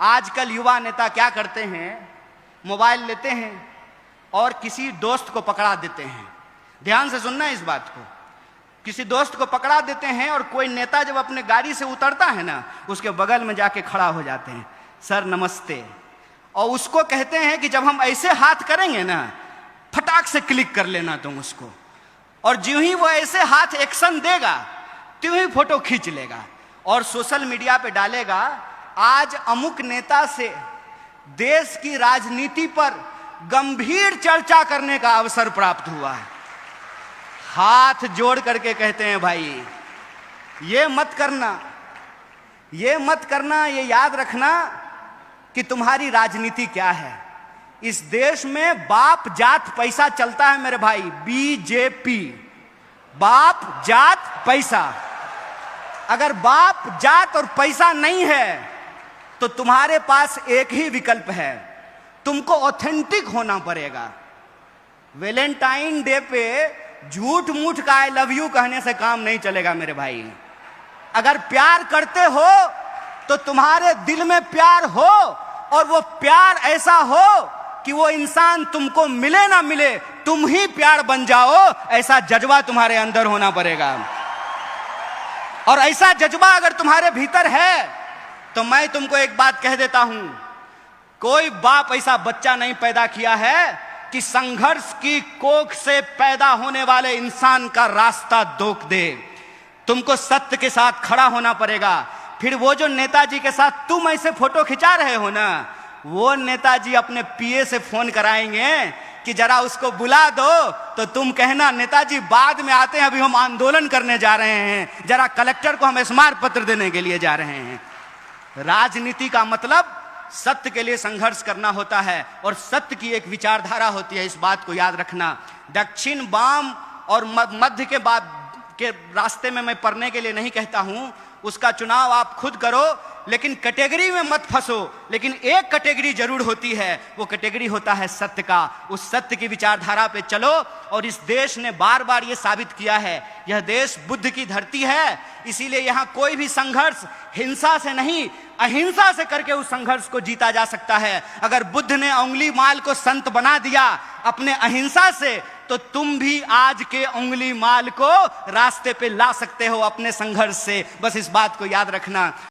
आजकल युवा नेता क्या करते हैं, मोबाइल लेते हैं और किसी दोस्त को पकड़ा देते हैं। ध्यान से सुनना इस बात को। किसी दोस्त को पकड़ा देते हैं और कोई नेता जब अपने गाड़ी से उतरता है ना, उसके बगल में जाके खड़ा हो जाते हैं, सर नमस्ते, और उसको कहते हैं कि जब हम ऐसे हाथ करेंगे ना, फटाक से क्लिक कर लेना तुम उसको, और ज्यों ही वो ऐसे हाथ एक्शन देगा त्यों ही फोटो खींच लेगा और सोशल मीडिया पे डालेगा, आज अमुक नेता से देश की राजनीति पर गंभीर चर्चा करने का अवसर प्राप्त हुआ है। हाथ जोड़ करके कहते हैं भाई ये मत करना, ये मत करना, ये याद रखना कि तुम्हारी राजनीति क्या है। इस देश में बाप जात पैसा चलता है मेरे भाई, बीजेपी, बाप जात पैसा। अगर बाप जात और पैसा नहीं है तो तुम्हारे पास एक ही विकल्प है, तुमको ऑथेंटिक होना पड़ेगा। वैलेंटाइन डे पे झूठ मूठ का आई लव यू कहने से काम नहीं चलेगा मेरे भाई। अगर प्यार करते हो तो तुम्हारे दिल में प्यार हो, और वो प्यार ऐसा हो कि वो इंसान तुमको मिले ना मिले तुम ही प्यार बन जाओ, ऐसा जज्बा तुम्हारे अंदर होना पड़ेगा। और ऐसा जज्बा अगर तुम्हारे भीतर है तो मैं तुमको एक बात कह देता हूं, कोई बाप ऐसा बच्चा नहीं पैदा किया है कि संघर्ष की कोख से पैदा होने वाले इंसान का रास्ता रोक दे। तुमको सत्य के साथ खड़ा होना पड़ेगा। फिर वो जो नेताजी के साथ तुम ऐसे फोटो खिंचा रहे हो ना, वो नेताजी अपने पीए से फोन कराएंगे कि जरा उसको बुला दो, तो तुम कहना नेताजी बाद में आते हैं, अभी हम आंदोलन करने जा रहे हैं, जरा कलेक्टर को हम स्मारक पत्र देने के लिए जा रहे हैं। राजनीति का मतलब सत्य के लिए संघर्ष करना होता है, और सत्य की एक विचारधारा होती है, इस बात को याद रखना। दक्षिण, वाम और मध्य के रास्ते में मैं पढ़ने के लिए नहीं कहता हूं, उसका चुनाव आप खुद करो, लेकिन कैटेगरी में मत फंसो। लेकिन एक कैटेगरी जरूर होती है, वो कैटेगरी होता है सत्य का। उस सत्य की विचारधारा पे चलो, और इस देश ने बार बार ये साबित किया है, यह देश बुद्ध की धरती है, इसीलिए यहाँ कोई भी संघर्ष हिंसा से नहीं अहिंसा से करके उस संघर्ष को जीता जा सकता है। अगर बुद्ध ने उंगली माल को संत बना दिया अपने अहिंसा से, तो तुम भी आज के उंगली माल को रास्ते पे ला सकते हो अपने संघर्ष से। बस इस बात को याद रखना।